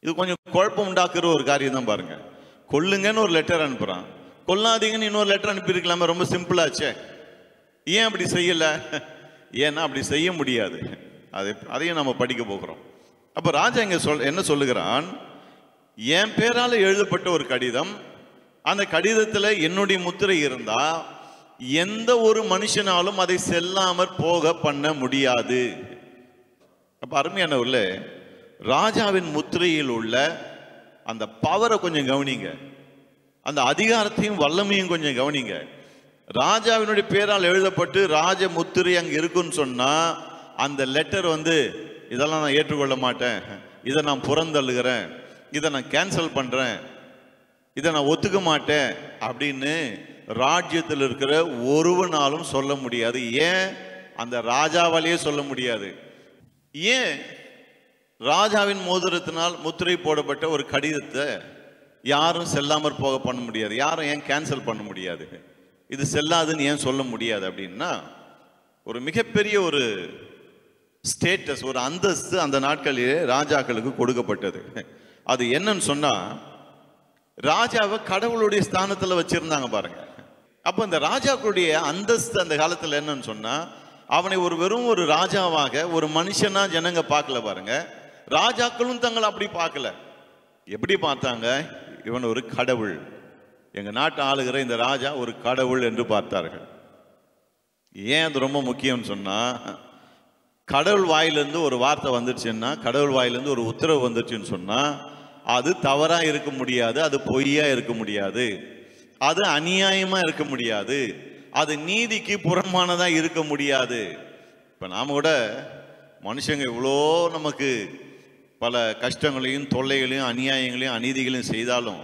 இது கொஞ்சம் குழப்பம் உண்டாக்குற ஒரு காரியம் தான் பாருங்க. கொல்லுங்கன்னு ஒரு லெட்டர் அனுப்புறான், கொல்லாதீங்கன்னு இன்னொரு லெட்டர் அனுப்பியிருக்கலாமே, ரொம்ப சிம்பிளாச்சே. ஏன் அப்படி செய்யல? ஏன்னா அப்படி செய்ய முடியாது. அதையும் நம்ம படிக்க போகிறோம். அப்ப ராஜா இங்க என்ன சொல்லுகிறான், என் பேரால எழுதப்பட்ட ஒரு கடிதம், அந்த கடிதத்துல என்னுடைய முத்திரை இருந்தா எந்த ஒரு மனுஷனாலும் அதை செல்லாமற் போக பண்ண முடியாது. அப்ப அருமையானவர்கள, ராஜாவின் முத்திரையில் உள்ள அந்த பவரை கொஞ்சம் கவனிங்க, அந்த அதிகாரத்தையும் வல்லமையும் கொஞ்சம் கவனிங்க. ராஜாவினுடைய பேரால் எழுதப்பட்டு ராஜ முத்திரை அங்க இருக்குன்னு சொன்னா, அந்த லெட்டர் இதெல்லாம் நான் ஏற்றுக்கொள்ள மாட்டேன், இதை நான் புறந்தள்ளுகிறேன், இதை நான் கேன்சல் பண்றேன், இதை நான் ஒத்துக்க மாட்டேன் அப்படின்னு ராஜ்யத்தில் இருக்கிற ஒருவனாலும் சொல்ல முடியாது. ஏன்? அந்த ராஜாவாலேயே சொல்ல முடியாது. ஏன்? ராஜாவின் மோதிரத்தினால் முத்திரை போடப்பட்ட ஒரு கடிதத்தை யாரும் செல்லாமற் போக பண்ண முடியாது. யாரும் ஏன் கேன்சல் பண்ண முடியாது? இது செல்லாதுன்னு ஏன் சொல்ல முடியாது அப்படின்னா, ஒரு மிகப்பெரிய ஒரு ஸ்டேட்டஸ், ஒரு அந்தஸ்து அந்த நாட்களிலே ராஜாக்களுக்கு கொடுக்கப்பட்டது. அது என்னன்னு சொன்னா, ராஜாவை கடவுளுடைய ஸ்தானத்துல வச்சிருந்தாங்க பாருங்க. அப்ப இந்த ராஜாக்களுடைய அந்தஸ்து அந்த காலத்துல என்னன்னு சொன்னா, அவனை வெறும் ஒரு ராஜாவாக, ஒரு மனுஷனா ஜனங்க பார்க்கல பாருங்க. ராஜாக்களும் தங்களை அப்படி பார்க்கல. எப்படி பார்த்தாங்க? இவன் ஒரு கடவுள், எங்க நாட்டை ஆளுகிற இந்த ராஜா ஒரு கடவுள் என்று பார்த்தார்கள். ஏன் அது ரொம்ப முக்கியம் சொன்னா, கடவுள் வாயிலிருந்து ஒரு வார்த்தை வந்துருச்சுன்னா, கடவுள் வாயிலிருந்து ஒரு உத்தரவு வந்துருச்சுன்னு சொன்னா, அது தவறா இருக்க முடியாது, அது பொய்யா இருக்க முடியாது, அது அநியாயமா இருக்க முடியாது, அது நீதிக்கு புறம்பானதா இருக்க முடியாது. இப்ப நாம கூட மனுஷங்க இவ்வளோ நமக்கு பல கஷ்டங்களையும் தொல்லைகளையும் அநியாயங்களையும் அநீதிகளையும் செய்தாலும்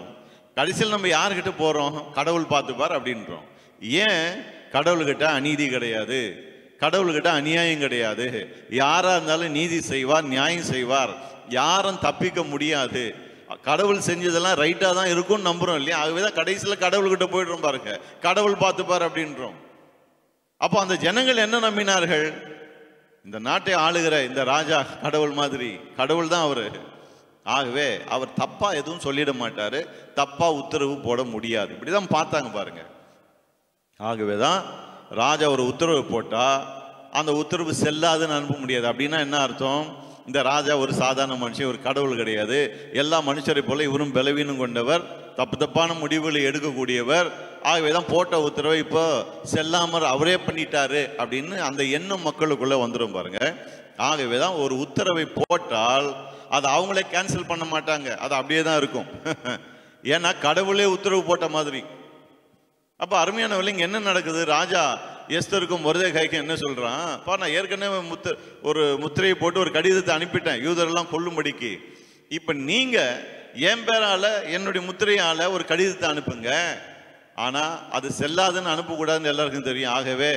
கடைசியில் நம்ம யார்கிட்ட போறோம்? கடவுள் பார்த்துப்பார் அப்படின்றோம். ஏன்? கடவுள்கிட்ட அநீதி கிடையாது, கடவுள்கிட்ட அநியாயம் கிடையாது, யாரா இருந்தாலும் நீதி செய்வார், நியாயம் செய்வார், யாரும் தப்பிக்க முடியாது, கடவுள் செஞ்சதெல்லாம் ரைட்டா தான் இருக்கும்னு நம்புறோம் இல்லையா? ஆகவேதான் கடைசியில் கடவுள்கிட்ட போயிடுறோம் பாருங்க, கடவுள் பார்த்துப்பார் அப்படின்றோம். அப்போ அந்த ஜனங்கள் என்ன நம்பினார்கள்? இந்த நாட்டை ஆளுகிற இந்த ராஜா கடவுள் மாதிரி, கடவுள் தான் அவரு, ஆகவே அவர் தப்பா எதுவும் சொல்லிட மாட்டாரு, தப்பா உத்தரவு போட முடியாது, இப்படிதான் பார்த்தாங்க பாருங்க. ஆகவேதான் ராஜா ஒரு உத்தரவு போட்டா அந்த உத்தரவு செல்லாதுன்னு அனுப்ப முடியாது. அப்படின்னா என்ன அர்த்தம்? இந்த ராஜா ஒரு சாதாரண மனுஷன், ஒரு கடவுள் கிடையாது, எல்லா மனுஷரை போல இவரும் பலவீனம் கொண்டவர், தப்பான முடிவுகளை எடுக்கக்கூடியவர், ஆகவேதான் போட்ட உத்தரவை இப்போ செல்லாமற் அவரே பண்ணிட்டாரு அப்படின்னு அந்த எண்ணம் மக்களுக்குள்ள வந்துடும் பாருங்க. ஆகவேதான் ஒரு உத்தரவை போட்டால் அதை அவங்களே கேன்சல் பண்ண மாட்டாங்க, அது அப்படியே தான் இருக்கும். ஏன்னா கடவுளே உத்தரவு போட்ட மாதிரி. அப்ப அருமையானவர்களே, இங்க என்ன நடக்குது? ராஜா எஸ்தருக்கும் மொர்தெகாய்க்கும் என்ன சொல்றான்? நான் ஏற்கனவே ஒரு முத்திரையை போட்டு ஒரு கடிதத்தை அனுப்பிட்டேன் யூதரெல்லாம் கொல்லும்படிக்கு. இப்ப நீங்க என் பேரால என்னுடைய முத்திரையால ஒரு கடிதத்தை அனுப்புங்க, ஆனா அது செல்லாதுன்னு அனுப்பக்கூடாதுன்னு எல்லாருக்கும் தெரியும், ஆகவே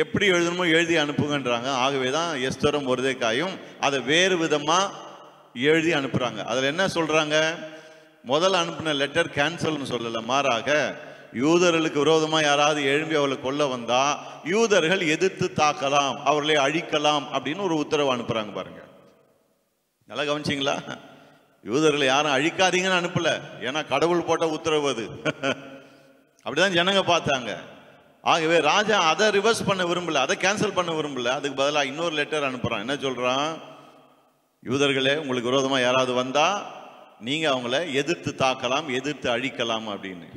எப்படி எழுதணுமோ எழுதி அனுப்புங்கன்றாங்க. ஆகவேதான் எஸ்தரும் மொர்தெகாயும் அதை வேறு விதமா எழுதி அனுப்புறாங்க. அதுல என்ன சொல்றாங்க? முதல்ல அனுப்பின லெட்டர் கேன்சல்னு சொல்லல, மாறாக யூதர்களுக்கு விரோதமா யாராவது எழும்பி அவர்களை கொல்ல வந்தா யூதர்கள் எதிர்த்து தாக்கலாம், அவர்களை அழிக்கலாம் அப்படின்னு ஒரு உத்தரவு அனுப்புறாங்க பாருங்க. நல்லா கவனிச்சிங்களா? யூதர்களை யாரும் அழிக்காதீங்கன்னு அனுப்பல, ஏன்னா கடவுள் போட்ட உத்தரவு அது. அப்படிதான் ஜனங்க பார்த்தாங்க. ஆகவே ராஜா அதை ரிவர்ஸ் பண்ண விரும்பல, அதை கேன்சல் பண்ண விரும்பல, அதுக்கு பதிலாக இன்னொரு லெட்டர் அனுப்புறான். என்ன சொல்றான்? யூதர்களே, உங்களுக்கு விரோதமா யாராவது வந்தா நீங்க அவங்கள எதிர்த்து தாக்கலாம், எதிர்த்து அழிக்கலாம் அப்படின்னு.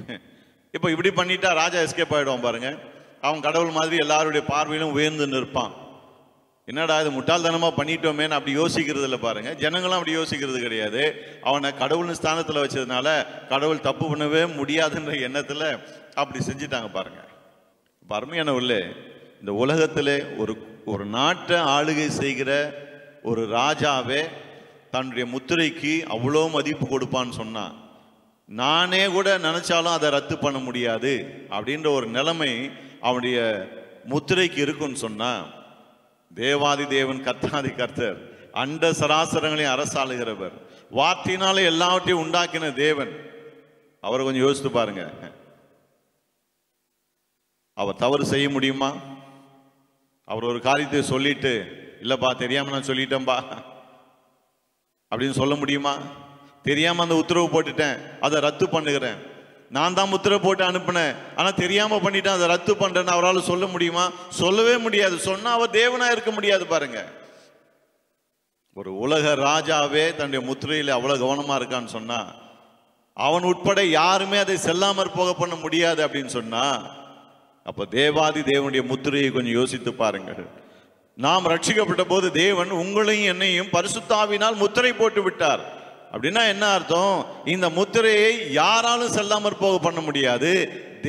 இப்போ இப்படி பண்ணிட்டா ராஜா எஸ்கேப் ஆயிடுவான் பாருங்க. அவன் கடவுள் மாதிரி எல்லாருடைய பார்வையிலும் உயர்ந்து நிற்பான். என்னடா இது முட்டாள்தனமா பண்ணிட்டோமேன்னு அப்படி யோசிக்கிறது இல்லை பாருங்க. ஜனங்களும் அப்படி யோசிக்கிறது கிடையாது. அவனை கடவுள் ஸ்தானத்தில் வச்சதுனால கடவுள் தப்பு பண்ணவே முடியாதுன்ற எண்ணத்துல அப்படி செஞ்சுட்டாங்க பாருங்க. அருமையானவர்களே, இந்த உலகத்திலே ஒரு நாட்டை ஆளுகை செய்கிற ஒரு ராஜாவே தன்னுடைய முத்திரைக்கு அவ்வளோ மதிப்பு கொடுப்பான்னு சொன்னா, நானே கூட நினைச்சாலும் அதை ரத்து பண்ண முடியாது அப்படின்ற ஒரு நிலைமை அவனுடைய முத்திரைக்கு இருக்குன்னு சொன்னா, தேவாதி தேவன் கர்த்தாதி கர்த்தர், அண்ட சராசரங்களையும் அரசாளுகிறவர், வார்த்தையினாலே எல்லாவற்றையும் உண்டாக்கின தேவன், அவரை கொஞ்சம் யோசித்து பாருங்க. அவர் தவறு செய்ய முடியுமா? அவர் ஒரு காரியத்தை சொல்லிட்டு, இல்லப்பா தெரியாம நான் சொல்லிட்டேன்பா, அப்படின்னு சொல்ல முடியுமா? தெரியாம அந்த உத்தரவு போட்டுட்டேன், அதை ரத்து பண்ணுகிறேன். நான் தான் உத்தரவு போட்டு அனுப்பினேன், ஆனா தெரியாம பண்ணிட்டேன், அதை ரத்து பண்றேன்னு அவரால் சொல்ல முடியுமா? சொல்லவே முடியாது. சொன்னா அவர் தேவனா இருக்க முடியாது. பாருங்க, ஒரு உலக ராஜாவே தன்னுடைய முத்திரையில அவ்வளவு கவனமா இருக்கான்னு சொன்னா, அவன் உட்பட யாருமே அதை செல்லாமற் போக பண்ண முடியாது அப்படின்னு சொன்னா, அப்ப தேவாதி தேவனுடைய முத்திரையை கொஞ்சம் யோசித்து பாருங்கள். நாம் ரட்சிக்கப்பட்ட போது தேவன் உங்களையும் என்னையும் பரிசுத்தாவினால் முத்திரை போட்டு விட்டார். அப்படின்னா என்ன அர்த்தம்? இந்த முத்திரையை யாராலும் செல்லாமற் போக பண்ண முடியாது,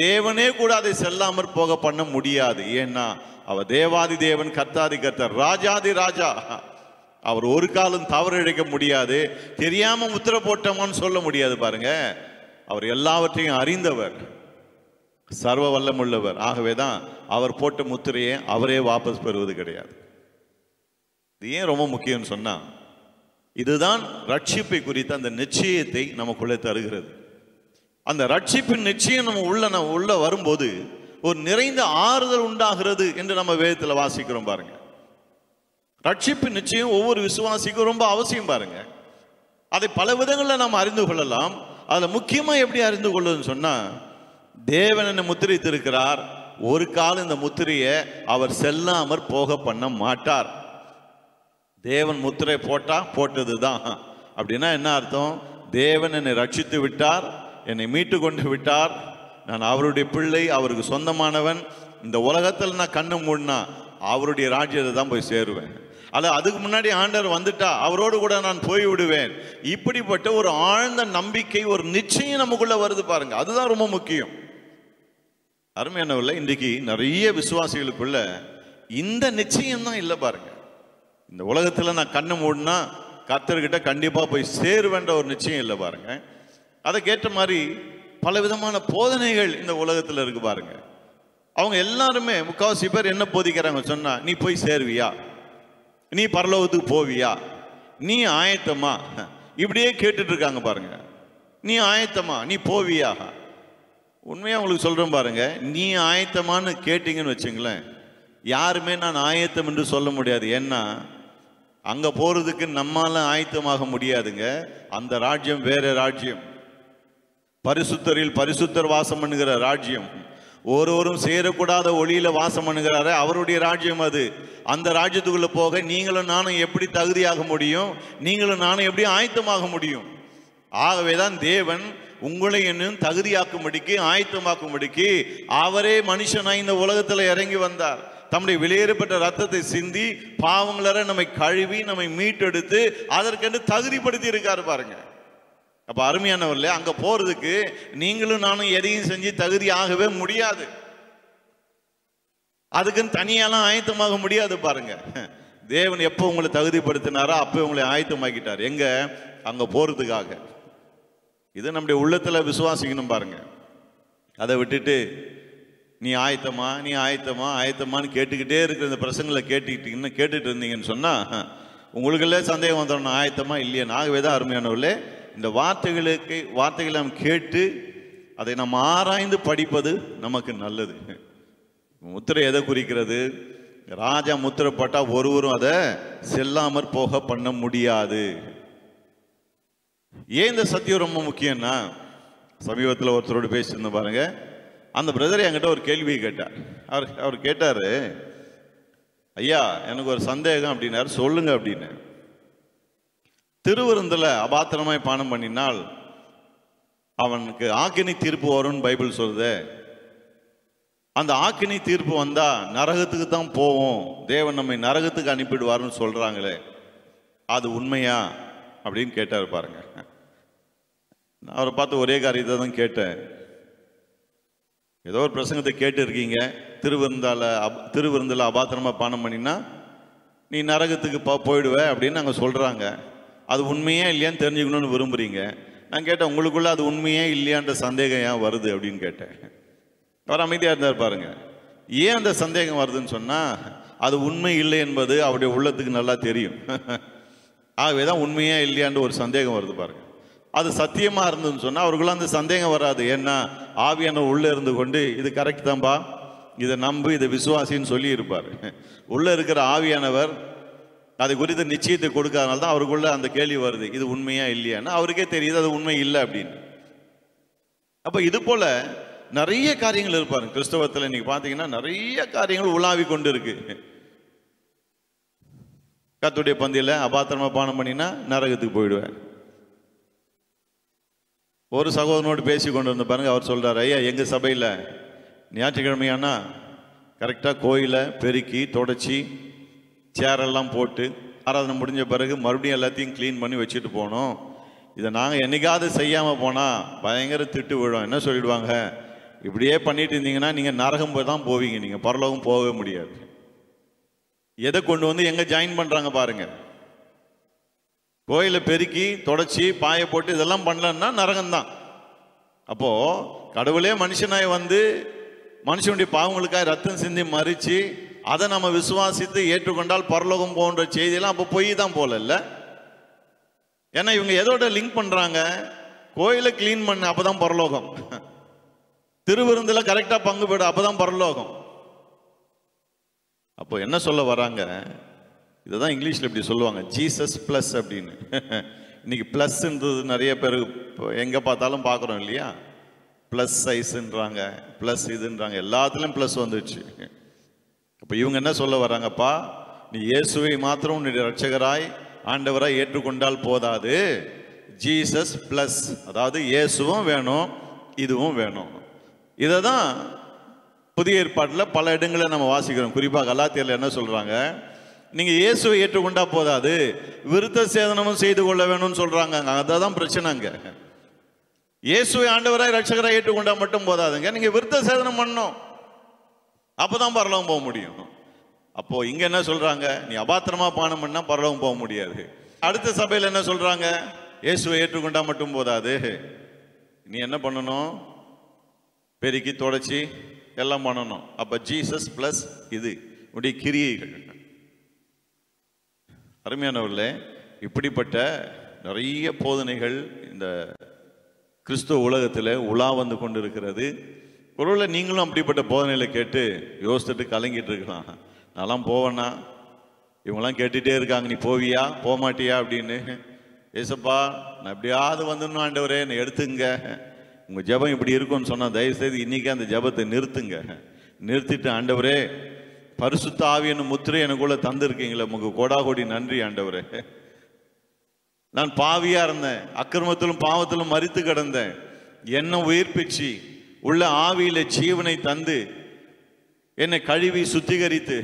தேவனே கூட அதை செல்லாமற் போக பண்ண முடியாது. ஏன்னா அவர் தேவாதி தேவன், கர்த்தாதி கர்த்தர், ராஜாதி ராஜா. அவர் ஒரு காலம் தவறு இழைக்க முடியாது, தெரியாம முத்திரை போட்டோமான்னு சொல்ல முடியாது. பாருங்க, அவர் எல்லாவற்றையும் அறிந்தவர், சர்வ வல்லமுள்ளவர். ஆகவேதான் அவர் போட்ட முத்திரையை அவரே வாபஸ் பெறுவது கிடையாது. இது ஏன் ரொம்ப முக்கியம்னு சொன்னா, இதுதான் ரட்சிப்பை குறித்த அந்த நிச்சயத்தை நமக்குள்ளே தருகிறது. அந்த ரட்சிப்பின் நிச்சயம் நம்ம உள்ள வரும்போது ஒரு நிறைந்த ஆறுதல் உண்டாகிறது என்று நம்ம வேதத்தில் வாசிக்கிறோம். பாருங்க, ரட்சிப்பின் நிச்சயம் ஒவ்வொரு விசுவாசிக்கும் ரொம்ப அவசியம். பாருங்க, அதை பல விதங்களில் நாம் அறிந்து கொள்ளலாம். அதுல முக்கியமா எப்படி அறிந்து கொள்ளுன்னு சொன்னா, தேவன் என்னை முத்திரைத்திருக்கிறார், ஒரு காலம் இந்த முத்திரையை அவர் செல்லாமற் போக பண்ண மாட்டார். தேவன் முத்திரை போட்டா போட்டது தான். அப்படின்னா என்ன அர்த்தம்? தேவன் என்னை ரட்சித்து விட்டார், என்னை மீட்டு கொண்டு விட்டார், நான் அவருடைய பிள்ளை, அவருக்கு சொந்தமானவன். இந்த உலகத்தில் நான் கண்ணு மூடினா அவருடைய ராஜ்யத்தை தான் போய் சேருவேன். அல்ல அதுக்கு முன்னாடி ஆண்டவர் வந்துட்டா அவரோடு கூட நான் போய் விடுவேன். இப்படிப்பட்ட ஒரு ஆழ்ந்த நம்பிக்கை, ஒரு நிச்சயம் நமக்குள்ள வருது. பாருங்க, அதுதான் ரொம்ப முக்கியம். அருமையானவர்களே, இன்றைக்கு நிறைய விசுவாசிகளுக்குள்ள இந்த நிச்சயம் தான் இல்லை. பாருங்க, இந்த உலகத்தில் நான் கண்ணு மூடினா கர்த்தர்கிட்ட கண்டிப்பாக போய் சேருவேன்ற ஒரு நிச்சயம் இல்லை. பாருங்க, அதுக்கேற்ற மாதிரி பல விதமான போதனைகள் இந்த உலகத்தில் இருக்கு. பாருங்க, அவங்க எல்லாருமே முக்காவாசி பேர் என்ன போதிக்கிறாங்க சொன்னா, நீ போய் சேருவியா, நீ பரலோகத்துக்கு போவியா, நீ ஆயத்தமா, இப்படியே கேட்டுட்டு இருக்காங்க. பாருங்க, நீ ஆயத்தமா, நீ போவியா? உண்மையா உங்களுக்கு சொல்றேன் பாருங்க, நீ ஆயத்தமானு கேட்டீங்கன்னு வச்சுங்களேன், யாருமே நான் ஆயத்தம் என்று சொல்ல முடியாது. ஏன்னா அங்க போறதுக்கு நம்மால ஆயத்தமாக முடியாதுங்க. அந்த ராஜ்யம் வேற ராஜ்யம், பரிசுத்தரில் பரிசுத்தர் வாசம் பண்ணுகிற ராஜ்யம். ஒருவரும் சேரக்கூடாத ஒளியில வாசம் பண்ணுகிறாரு, அவருடைய ராஜ்யம் அது. அந்த ராஜ்யத்துக்குள்ள போக நீங்களும் நானும் எப்படி தகுதியாக முடியும்? நீங்களும் நானும் எப்படி ஆயத்தமாக முடியும்? ஆகவேதான் தேவன் உங்களை என்னும் தகுதியாக்கும்படிக்கு, ஆயத்தமாக்கும்படிக்கு அவரே மனுஷனாய் இந்த உலகத்துல இறங்கி வந்தார். தம்முடைய வெளியேறப்பட்ட ரத்தத்தை சிந்தி பாவங்களற நம்மை கழுவி நம்மை மீட்டெடுத்து அதற்கென்று தகுதிப்படுத்தி இருக்காரு. பாருங்க, அப்ப அருமையானவர்களே, அங்க போறதுக்கு நீங்களும் நானும் எதையும் செஞ்சு தகுதியாகவே முடியாது. அதுக்குன்னு தனியாலாம் ஆயத்தமாக முடியாது. பாருங்க, தேவன் எப்போ உங்களை தகுதிப்படுத்தினாரோ அப்போ உங்களை ஆயத்தமாக்கிட்டார். எங்க? அங்க போறதுக்காக. இது நம்முடைய உள்ளத்துல விசுவாசிக்கணும். பாருங்க, அதை விட்டுட்டு நீ ஆயத்தமா, நீ ஆயத்தமா, ஆயத்தமானு கேட்டுக்கிட்டே இருக்கிற இந்த பிரசங்களை கேட்டுட்டு இருந்தீங்கன்னு சொன்னா உங்களுக்கெல்லாம் சந்தேகம் வந்துடும், நான் ஆயத்தமா இல்லையா? ஆகவே தான் அருமையானவர்களே, இந்த வார்த்தைகளை நாம் கேட்டு அதை நாம் ஆராய்ந்து படிப்பது நமக்கு நல்லது. முத்திரை எதை குறிக்கிறது? ராஜா முத்திரை போட்டா ஒருவரும் அதை செல்லாமற் போக பண்ண முடியாது. ஏன் இந்த சத்தியம் ரொம்ப முக்கியம்னா, சமீபத்தில் ஒருத்தரோடு பேசியிருந்தேன். பாருங்க, அந்த பிரதர் என்கிட்ட ஒரு கேள்வியை கேட்டார். அவர் கேட்டாரு, ஐயா எனக்கு ஒரு சந்தேகம் அப்படின்னாரு. சொல்லுங்க அப்படின்னு. திருவிருந்தில் அபாத்திரமாய் பானம் பண்ணினால் அவனுக்கு ஆக்கினி தீர்ப்பு வரும்னு பைபிள் சொல்லுது. அந்த ஆக்கினி தீர்ப்பு வந்தா நரகத்துக்கு தான் போவோம், தேவன் நம்மை நரகத்துக்கு அனுப்பிடுவார்னு சொல்றாங்களே, அது உண்மையா அப்படின்னு கேட்டார். பாருங்க, நான் அவரை பார்த்து ஒரே காரியத்தை தான் கேட்டேன். ஏதோ ஒரு பிரசங்கத்தை கேட்டு இருக்கீங்க, திருவிருந்தில் அபாத்திரமா பானம் பண்ணினா நீ நரகத்துக்கு போயிடுவ அப்படின்னு நாங்கள் சொல்றாங்க. அது உண்மையா இல்லையான்னு தெரிஞ்சுக்கணும்னு விரும்புறீங்க. நான் கேட்டேன், உங்களுக்குள்ள அது உண்மையா இல்லையான்ற சந்தேகம் ஏன் வருது அப்படின்னு கேட்டேன். அவர் அமைதியா இருந்தார். பாருங்க, ஏன் அந்த சந்தேகம் வருதுன்னு சொன்னா, அது உண்மை இல்லை என்பது அவருடைய உள்ளத்துக்கு நல்லா தெரியும். ஆகவேதான் உண்மையா இல்லையான்ற ஒரு சந்தேகம் வருது. பாருங்க, அது சத்தியமா இருந்ததுன்னு சொன்னா அவருக்குள்ள அந்த சந்தேகம் வராது. ஏன்னா ஆவியானவர் உள்ள இருந்து கொண்டு இது கரெக்ட் தான்பா, இதை நம்பு, இதை விசுவாசின்னு சொல்லி இருப்பார். உள்ள இருக்கிற ஆவியானவர் அது குறித்த நிச்சயத்தை கொடுக்காதனால தான் அவருக்குள்ள அந்த கேள்வி வருது, இது உண்மையா இல்லையான்னு. அவருக்கே தெரியுது அது உண்மை இல்லை அப்படின்னு. அப்ப இது போல நிறைய காரியங்கள் இருப்பாரு கிறிஸ்தவத்தில். இன்னைக்கு பாத்தீங்கன்னா நிறைய காரியங்கள் உலாவி கொண்டு இருக்கு. கர்த்தருடைய பந்தியில அபாத்திரமா பானம் பண்ணினா நரகத்துக்கு போயிடுவேன். ஒரு சகோதரனோடு பேசி கொண்டு இருந்த பாருங்க, அவர் சொல்றாரு, ஐயா எங்க சபையில ஞாயிற்றுக்கிழமையானா கரெக்டாக கோயிலை பெருக்கி தொடச்சி சேரெல்லாம் போட்டு ஆராதனை முடிஞ்ச பிறகு மறுபடியும் எல்லாத்தையும் க்ளீன் பண்ணி வச்சுட்டு போனோம். இதை நாங்கள் என்னைக்காவது செய்யாமல் போனால் பயங்கர திட்டு விழும். என்ன சொல்லிடுவாங்க, இப்படியே பண்ணிட்டு இருந்தீங்கன்னா நீங்கள் நரகம் போய் தான் போவீங்க, நீங்கள் பரலோகம் போகவே முடியாது. எதை கொண்டு வந்து எங்கே ஜாயின் பண்ணுறாங்க பாருங்க. கோயிலை பெருக்கி தொடச்சி பாயை போட்டு இதெல்லாம் பண்ணலன்னா நரகம்தான். அப்போது கடவுளே மனுஷனாய் வந்து மனுஷனுடைய பாவங்களுக்காக ரத்தம் சிந்தி மறித்து அதை நம்ம விசுவாசித்து ஏற்றுக்கொண்டால் பரலோகம் போன்ற செய்தியெல்லாம் அப்போ பொய் தான் போல இல்லை. ஏன்னா இவங்க எதோட லிங்க் பண்ணுறாங்க, கோயிலை கிளீன் பண்ண அப்போதான் பரலோகம், திருவிருந்தில் கரெக்டாக பங்கு பெறும் அப்போதான் பரலோகம். அப்போ என்ன சொல்ல வராங்க, இதுதான் இங்கிலீஷில் இப்படி சொல்லுவாங்க, ஜீசஸ் ப்ளஸ் அப்படின்னு. இன்னைக்கு ப்ளஸ்ன்றது நிறைய பேர் எங்கே பார்த்தாலும் பார்க்குறோம் இல்லையா, ப்ளஸ் சைஸுன்றாங்க, ப்ளஸ் இதுன்றாங்க, எல்லாத்துலேயும் ப்ளஸ் வந்துடுச்சு. அப்போ இவங்க என்ன சொல்ல வராங்கப்பா, நீ இயேசுவை மாத்திரம் உன்னுடைய ரட்சகராய் ஆண்டவராய் ஏற்றுக்கொண்டால் போதாது, ஜீசஸ் ப்ளஸ், அதாவது இயேசுவும் வேணும் இதுவும் வேணும். இதை தான் புதிய ஏற்பாட்டில் பல இடங்களில் நம்ம வாசிக்கிறோம். குறிப்பாக கலாத்தியரில் என்ன சொல்கிறாங்க, நீங்கள் இயேசுவை ஏற்றுக்கொண்டா போதாது, விருத்த சேதனமும் செய்து கொள்ள வேணும்னு சொல்கிறாங்க. அதான் பிரச்சனைங்க. இயேசுவை ஆண்டவராய் ரட்சகராய் ஏற்றுக்கொண்டா மட்டும் போதாதுங்க, நீங்கள் விருத்த சேதனம் பண்ணணும், அப்போதான் பரலோகம் போக முடியும். அப்போ இங்க என்ன சொல்றாங்க, நீ அபாத்திரமா பானம் பண்ணா பரலோகம் போக முடியாது. அடுத்த சபையில் என்ன சொல்றாங்க, இயேசுவை ஏற்றுக்கொண்டா மட்டும் போதாது, நீ என்ன பண்ணணும், பெருக்கி தொடச்சி எல்லாம் பண்ணணும். அப்ப ஜீசஸ் பிளஸ் இது உடைய கிரியைகள். அருமையானவர்களே, இப்படிப்பட்ட நிறைய போதனைகள் இந்த கிறிஸ்துவ உலகத்தில் உலா வந்து கொண்டு இருக்கிறது. ஒருவேளை நீங்களும் அப்படிப்பட்ட போதனைகளை கேட்டு யோசிச்சுட்டு கலங்கிட்டு இருக்கலாம், நான்லாம் போவேன்னா, இவங்கெல்லாம் கேட்டுகிட்டே இருக்காங்க, நீ போவியா போக மாட்டியா அப்படின்னு. ஏசப்பா நான் எப்படியாவது வந்துடணும் ஆண்டவரே, என்னை எடுத்துங்க, உங்கள் ஜெபம் இப்படி இருக்கும்னு சொன்னால் தயவுசெய்து இன்றைக்கி அந்த ஜெபத்தை நிறுத்துங்க. நிறுத்திட்டு ஆண்டவரே பரிசுத்த ஆவியின் முத்திரை எனக்குள்ள தந்திருக்கீங்களே, உங்களுக்கு கோடாகோடி நன்றி ஆண்டவரே. நான் பாவியாக இருந்தேன், அக்கிரமத்திலும் பாவத்திலும் மரித்து கிடந்தேன், என்னை உயிர்ப்பிச்சு உள்ள ஆவியில ஜீவனை தந்து என்னை கழுவி சுத்திகரித்து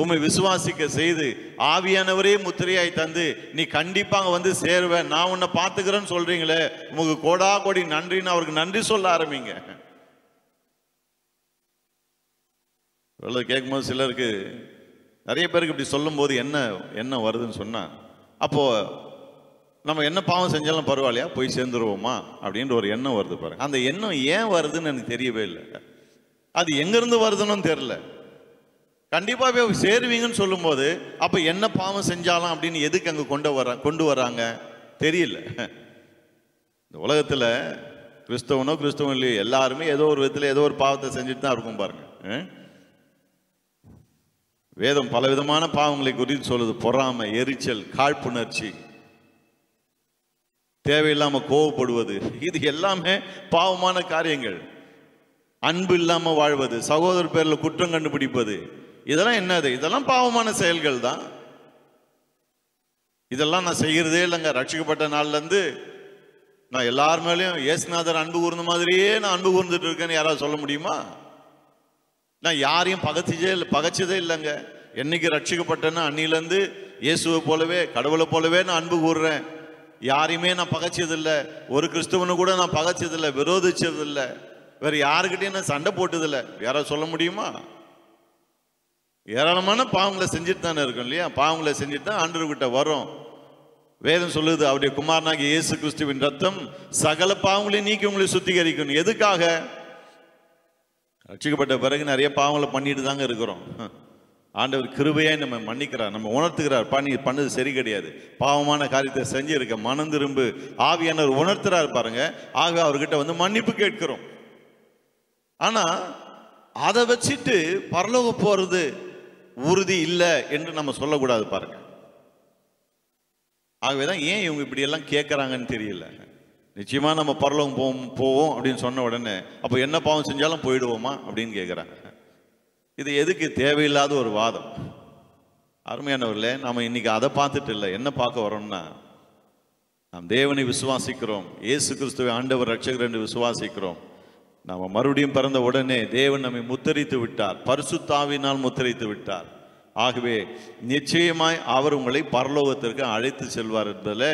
உம்மை விசுவாசிக்க செய்து ஆவியானவரே முத்திரையாய் தந்து நீ கண்டிப்பாக வந்து சேருவேன், நான் உன்னை பார்த்துக்கிறேன்னு சொல்றீங்களே, உங்களுக்கு கோடா கோடி நன்றின்னு அவருக்கு நன்றி சொல்ல ஆரம்பிங்க. கேட்கும்போது சிலருக்கு, நிறைய பேருக்கு இப்படி சொல்லும் போது என்ன வருதுன்னு சொன்னா, அப்போ நம்ம என்ன பாவம் செஞ்சாலும் பரவாயில்லையா, போய் சேர்ந்துருவோமா அப்படின்ற ஒரு எண்ணம் வருது பாருங்க. அந்த எண்ணம் ஏன் வருதுன்னு எனக்கு தெரியவே இல்லை, அது எங்கிருந்து வருதுன்னு தெரியல. கண்டிப்பா போய் சேருவீங்கன்னு சொல்லும் போது அப்ப என்ன பாவம் செஞ்சாலும் அப்படின்னு எதுக்கு அங்க கொண்டு வராங்க தெரியல. இந்த உலகத்துல கிறிஸ்தவனோ கிறிஸ்தவன் இல்லையோ எல்லாருமே ஏதோ ஒரு விதத்துல ஏதோ ஒரு பாவத்தை செஞ்சுட்டு தான் இருக்கும் பாருங்க. வேதம் பல விதமான பாவங்களை குறித்து சொல்லுது, பொறாமை, எரிச்சல், காழ்ப்புணர்ச்சி, தேவையில்லாம கோவப்படுவது, இது எல்லாமே பாவமான காரியங்கள். அன்பு இல்லாம வாழ்வது, சகோதரர் பேர்ல குற்றம் கண்டுபிடிப்பது, இதெல்லாம் என்னது, இதெல்லாம் பாவமான செயல்கள் தான். இதெல்லாம் நான் செய்யறதே இல்லைங்க. ரட்சிக்கப்பட்ட நாள்ல இருந்து நான் எல்லார் மேலேயும் இயேசுநாதர் அன்பு கூர்ந்த மாதிரியே நான் அன்பு கூர்ந்துட்டு இருக்கேன்னு யாராவது சொல்ல முடியுமா? நான் யாரையும் பகைச்சதே இல்லைங்க. என்னைக்கு ரட்சிக்கப்பட்டேன்னா அன்னிலேருந்து இயேசுவை போலவே கடவுளை போலவே நான் அன்பு கூறுறேன். யாரையுமே நான் பகைச்சதில்லை, ஒரு கிறிஸ்துவனு கூட நான் பகைச்சதில்லை, விரோதிச்சதில்லை, வேற யாருக்கிட்டையும் நான் சண்டை போட்டதில்லை. யாராவது சொல்ல முடியுமா? ஏராளமான பாவங்களை செஞ்சுட்டு தானே இருக்கும் இல்லையா? பாவங்களை செஞ்சுட்டு தான் ஆண்டவர்கிட்ட வரும். வேதம் சொல்லுது, அவருடைய குமாரனாகிய இயேசு கிறிஸ்துவின் ரத்தம் சகல பாவங்களையும் நீக்கி உங்களை சுத்திகரிக்கணும். எதுக்காக? ரட்சிக்கப்பட்ட பிறகு நிறைய பாவங்களை பண்ணிட்டு தாங்க இருக்கிறோம். ஆண்டவர் கிருபையாய் நம்ம மன்னிக்கிறார், நம்ம உணர்த்துகிறார், பண்ணி பண்ணது சரி கிடையாது, பாவமான காரியத்தை செஞ்சிருக்க மனம் திரும்பு ஆவியானவர் உணர்த்துறாரு பாருங்க. ஆக அவர்கிட்ட வந்து மன்னிப்பு கேட்கிறோம். ஆனா அதை வச்சுட்டு பரலோகம் போறது உறுதி இல்லை என்று நம்ம சொல்லக்கூடாது பாருங்க. ஆகவேதான் ஏன் இவங்க இப்படி எல்லாம் கேட்கறாங்கன்னு தெரியல. நிச்சயமா நம்ம பரலோகம் போவோம் அப்படின்னு சொன்ன உடனே அப்போ என்ன பாவம் செஞ்சாலும் போயிடுவோமா அப்படின்னு கேட்குறாங்க. இது எதுக்கு தேவையில்லாத ஒரு வாதம்? அருமையானவர்களே, நாம இன்னைக்கு அதை பார்த்துட்டு இல்லை, என்ன பார்க்க வரோம்னா, நாம் தேவனை விசுவாசிக்கிறோம், இயேசு கிறிஸ்துவை ஆண்டவர் ரட்சகர் என்று விசுவாசிக்கிறோம். நாம் மறுபடியும் பிறந்த உடனே தேவன் நம்மை முத்தரித்து விட்டார், பரிசுத்த ஆவியினால் முத்தரித்து விட்டார். ஆகவே நிச்சயமாய் அவர் உங்களை பரலோகத்திற்கு அழைத்து செல்வார் என்பதில்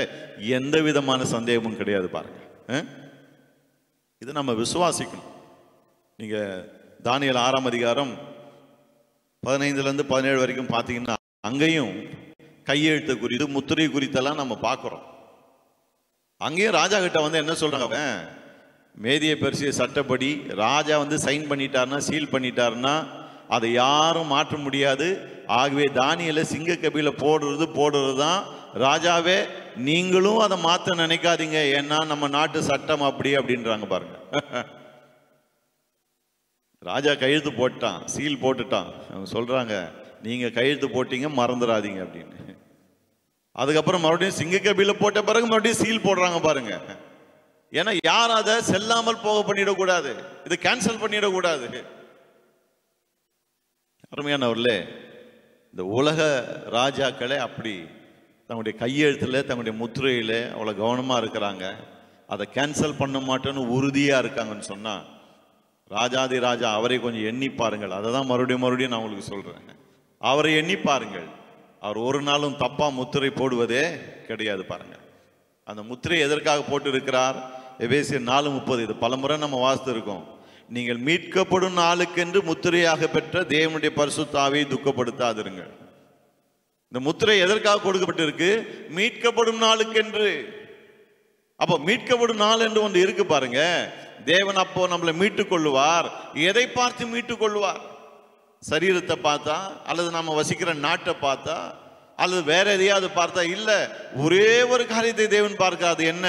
எந்த விதமான சந்தேகமும் கிடையாது. பாருங்க, இது நம்ம விசுவாசிக்கணும். நீங்க தானியேல் 6ஆம் அதிகாரம் 15 to 17 வரைக்கும் பார்த்தீங்கன்னா அங்கேயும் கையெழுத்து குறித்து முத்திரை குறித்தெல்லாம் நம்ம பார்க்குறோம். அங்கேயும் ராஜா கிட்ட வந்து என்ன சொல்றாங்க, மேதிய பெர்சிய சட்டப்படி ராஜா வந்து சைன் பண்ணிட்டாருன்னா, சீல் பண்ணிட்டாருன்னா அதை யாரும் மாற்ற முடியாது. ஆகவே தானியேலை சிங்க கபில போடுறது தான். ராஜாவே நீங்களும் அதை மாற்ற நினைக்காதீங்க, ஏன்னா நம்ம நாட்டு சட்டம் அப்படி அப்படின்றாங்க. பாருங்க, ராஜா கையெழுத்து போட்டான், சீல் போட்டுட்டான். அவங்க சொல்றாங்க, நீங்க கையெழுத்து போட்டீங்க மறந்துடாதீங்க அப்படின்னு. அதுக்கப்புறம் மறுபடியும் சிங்க கபில போட்ட பிறகு மறுபடியும் சீல் போடுறாங்க. பாருங்க, ஏன்னா யார் அதை செல்லாமல் போக பண்ணிடக்கூடாது, இது கேன்சல் பண்ணிடக்கூடாது. அருமையானவர்களே, இந்த உலக ராஜாக்களே அப்படி தங்களுடைய கையெழுத்துல தங்களுடைய முத்திரையில அவ்வளோ கவனமா இருக்கிறாங்க. அதை கேன்சல் பண்ண மாட்டேன்னு உறுதியா இருக்காங்கன்னு சொன்னா, ராஜாதி ராஜா அவரை கொஞ்சம் எண்ணி பாருங்கள். அதை தான் மறுபடியும் நான் உங்களுக்கு சொல்றேன். அவரை எண்ணி பாருங்கள். அவர் ஒரு நாளும் தப்பா முத்திரை போடுவதே கிடையாது. பாருங்க, அந்த முத்திரை எதற்காக போட்டு இருக்கிறார்? எபேசியர் 4:30. இது பலமுறை நம்ம வாசித்து இருக்கோம். நீங்கள் மீட்கப்படும் நாளுக்கென்று முத்திரையாக பெற்ற தேவனுடைய பரிசுத்த ஆவியை துக்கப்படுத்தாதிருங்கள். இந்த முத்திரை எதற்காக கொடுக்கப்பட்டிருக்கு? மீட்கப்படும் நாளுக்கென்று. அப்போ மீட்கப்படும் நாள் என்று ஒன்று இருக்கு. பாருங்க, தேவன் அப்போ நம்மளை மீட்டுக் கொள்ளுவார். எதை பார்த்து மீட்டுக் கொள்வார்? சரீரத்தை பார்த்தா, அல்லது நம்ம வசிக்கிற நாட்டை பார்த்தா, அல்லது வேற எதையாவது பார்த்தா? இல்ல, ஒரே ஒரு காரியத்தை தேவன் பார்க்காது. என்ன?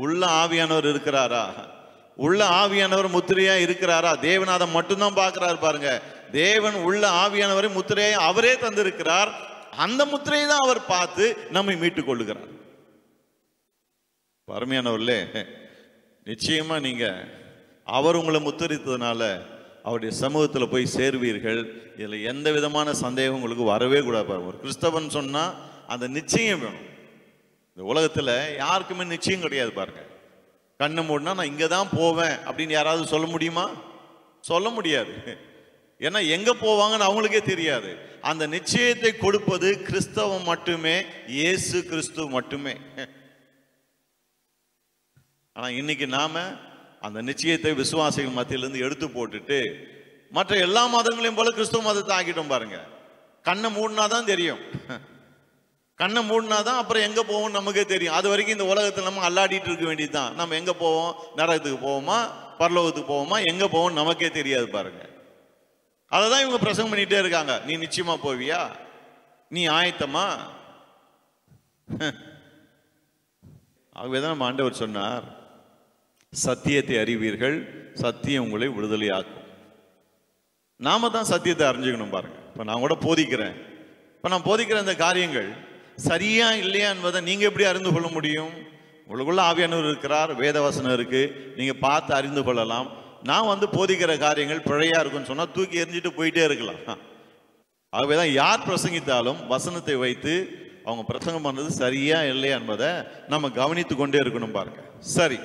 உள்ள ஆவியானவர் இருக்கிறாரா? உள்ள ஆவியானவர் முத்திரையா இருக்கிறாரா? தேவன் அதை மட்டும்தான் பார்க்கிறார். பாருங்க, தேவன் உள்ள ஆவியானவரை முத்திரையை அவரே தந்திருக்கிறார். அந்த முத்திரையை தான் அவர் பார்த்து நம்மை மீட்டுக் கொள்ளுகிறார். அருமையானவர்களே, நிச்சயமா நீங்க அவர் உங்களை முத்திரித்ததுனால அவருடைய சமூகத்தில் போய் சேர்வீர்கள். இதில் எந்த விதமான சந்தேகம் உங்களுக்கு வரவே கூடாது. ஒரு கிறிஸ்தவன் சொன்னா அந்த நிச்சயம் வேணும். இந்த உலகத்தில் யாருக்குமே நிச்சயம் கிடையாது. பாருங்க, கண்ணை மூடினா நான் இங்கே தான் போவேன் அப்படின்னு யாராவது சொல்ல முடியுமா? சொல்ல முடியாது. ஏன்னா எங்க போவாங்கன்னு அவங்களுக்கே தெரியாது. அந்த நிச்சயத்தை கொடுப்பது கிறிஸ்தவம் மட்டுமே, இயேசு கிறிஸ்து மட்டுமே. ஆனா இன்னைக்கு நாம அந்த நிச்சயத்தை விசுவாசிகள் மத்தியிலிருந்து எடுத்து போட்டுட்டு மற்ற எல்லா மதங்களையும் போல கிறிஸ்துவ மதத்தை ஆக்கிட்டோம். பாருங்க, கண்ணை மூடினாதான் தெரியும். கண்ணை மூடினாதான் அப்புறம் எங்க போவோம் நமக்கே தெரியும். அது வரைக்கும் இந்த உலகத்தில் நம்ம அல்லாடிட்டு இருக்க வேண்டியதுதான். நம்ம எங்க போவோம்? நரகத்துக்கு போவோமா, பரலோகத்துக்கு போவோமா, எங்க போவோம் நமக்கே தெரியாது. பாருங்க, அததான் இவங்க பிரசங்கம் பண்ணிட்டே இருக்காங்க. நீ நிச்சயமா போவியா? நீ ஆயத்தமா? ஆகவேதான் நம்ம ஆண்டவர் சொன்னார், சத்தியத்தை அறிவீர்கள், சத்தியம் உங்களை விடுதலையாக்கும். நாம தான் சத்தியத்தை அறிஞ்சுக்கணும். பாருங்க, இப்ப நான் கூட போதிக்கிறேன். இப்ப நான் போதிக்கிற இந்த காரியங்கள் சரியா இல்லையா என்பதை நீங்க எப்படி அறிந்து கொள்ள முடியும்? உங்களுக்குள்ள ஆவியானவர் இருக்கிறார், வேதவசனம் இருக்கு, நீங்க பார்த்து அறிந்து கொள்ளலாம். நான் வந்து போதிக்கிற காரியங்கள் பிழையா இருக்குன்னு சொன்னா தூக்கி எறிஞ்சிட்டு போயிட்டே இருக்கலாம். ஆகவேதான் யார் பிரசங்கித்தாலும் வசனத்தை வைத்து அவங்க பிரசங்கம் பண்றது சரியா இல்லையா என்பதை நம்ம கவனித்து கொண்டே இருக்கணும். பாருங்க, சரி.